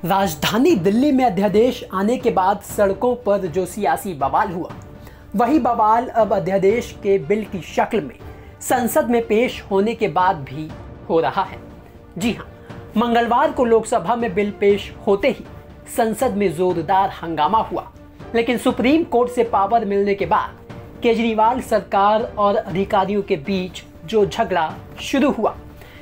राजधानी दिल्ली में अध्यादेश आने के बाद सड़कों पर जो सियासी बवाल हुआ, वही बवाल अब अध्यादेश के बिल की शक्ल में संसद में पेश होने के बाद भी हो रहा है। जी हां, मंगलवार को लोकसभा में बिल पेश होते ही संसद में जोरदार हंगामा हुआ, लेकिन सुप्रीम कोर्ट से पावर मिलने के बाद केजरीवाल सरकार और अधिकारियों के बीच जो झगड़ा शुरू हुआ,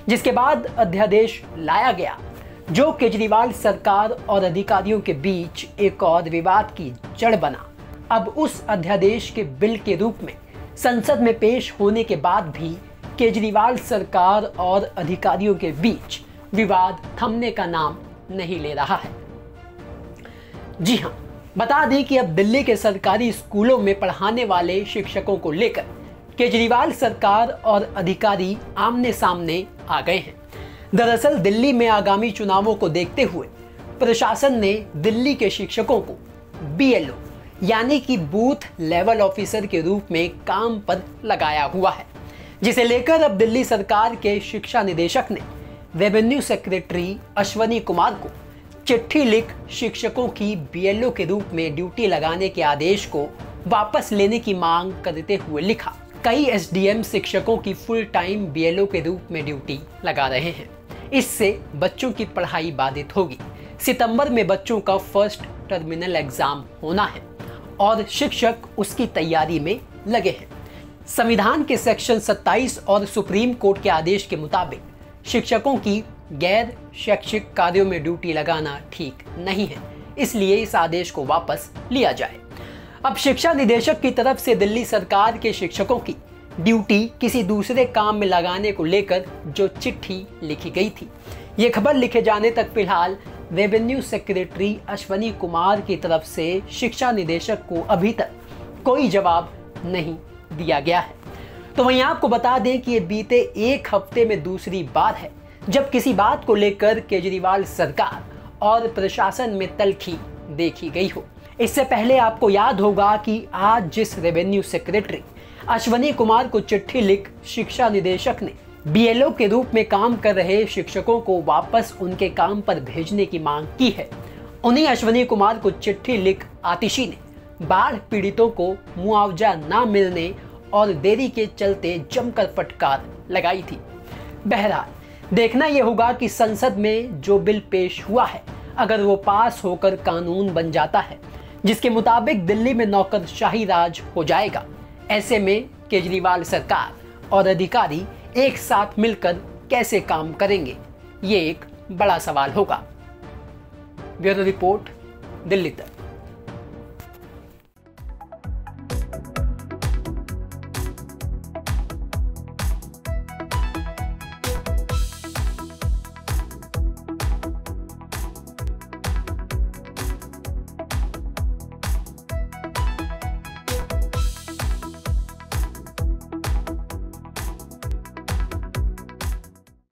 जिसके बाद अध्यादेश लाया गया जो केजरीवाल सरकार और अधिकारियों के बीच एक और विवाद की जड़ बना। अब उस अध्यादेश के बिल के रूप में संसद में पेश होने के बाद भी केजरीवाल सरकार और अधिकारियों के बीच विवाद थमने का नाम नहीं ले रहा है। जी हां, बता दें कि अब दिल्ली के सरकारी स्कूलों में पढ़ाने वाले शिक्षकों को लेकर केजरीवाल सरकार और अधिकारी आमने सामने आ गए हैं। दरअसल दिल्ली में आगामी चुनावों को देखते हुए प्रशासन ने दिल्ली के शिक्षकों को BLO यानी कि बूथ लेवल ऑफिसर के रूप में काम पर लगाया हुआ है, जिसे लेकर अब दिल्ली सरकार के शिक्षा निदेशक ने रेवेन्यू सेक्रेटरी अश्वनी कुमार को चिट्ठी लिख शिक्षकों की BLO के रूप में ड्यूटी लगाने के आदेश को वापस लेने की मांग करते हुए लिखा। कई SDM शिक्षकों की फुल टाइम BLO के रूप में ड्यूटी लगा रहे हैं। इससे बच्चों की पढ़ाई बाधित होगी। सितंबर में बच्चों का फर्स्ट टर्मिनल एग्जाम होना है और शिक्षक उसकी तैयारी में लगे हैं। संविधान के सेक्शन 27 और सुप्रीम कोर्ट के आदेश के मुताबिक शिक्षकों की गैर शैक्षिक कार्यों में ड्यूटी लगाना ठीक नहीं है, इसलिए इस आदेश को वापस लिया जाए। अब शिक्षा निदेशक की तरफ से दिल्ली सरकार के शिक्षकों की ड्यूटी किसी दूसरे काम में लगाने को लेकर जो चिट्ठी लिखी गई थी, ये खबर लिखे जाने तक फिलहाल रेवेन्यू सेक्रेटरी अश्वनी कुमार की तरफ से शिक्षा निदेशक को अभी तक कोई जवाब नहीं दिया गया है। तो वहीं आपको बता दें कि ये बीते एक हफ्ते में दूसरी बार है जब किसी बात को लेकर केजरीवाल सरकार और प्रशासन में तल्खी देखी गई हो। इससे पहले आपको याद होगा कि आज जिस रेवेन्यू सेक्रेटरी अश्वनी कुमार को चिट्ठी लिख शिक्षा निदेशक ने BLO के रूप में काम कर रहे शिक्षकों को वापस उनके काम पर भेजने की मांग की है, उन्हीं अश्वनी कुमार को चिट्ठी लिख आतिशी ने बाढ़ पीड़ितों को मुआवजा न मिलने और देरी के चलते जमकर फटकार लगाई थी। बहरहाल देखना यह होगा कि संसद में जो बिल पेश हुआ है, अगर वो पास होकर कानून बन जाता है जिसके मुताबिक दिल्ली में नौकरशाही राज हो जाएगा, ऐसे में केजरीवाल सरकार और अधिकारी एक साथ मिलकर कैसे काम करेंगे, ये एक बड़ा सवाल होगा। ब्यूरो रिपोर्ट, दिल्ली तक।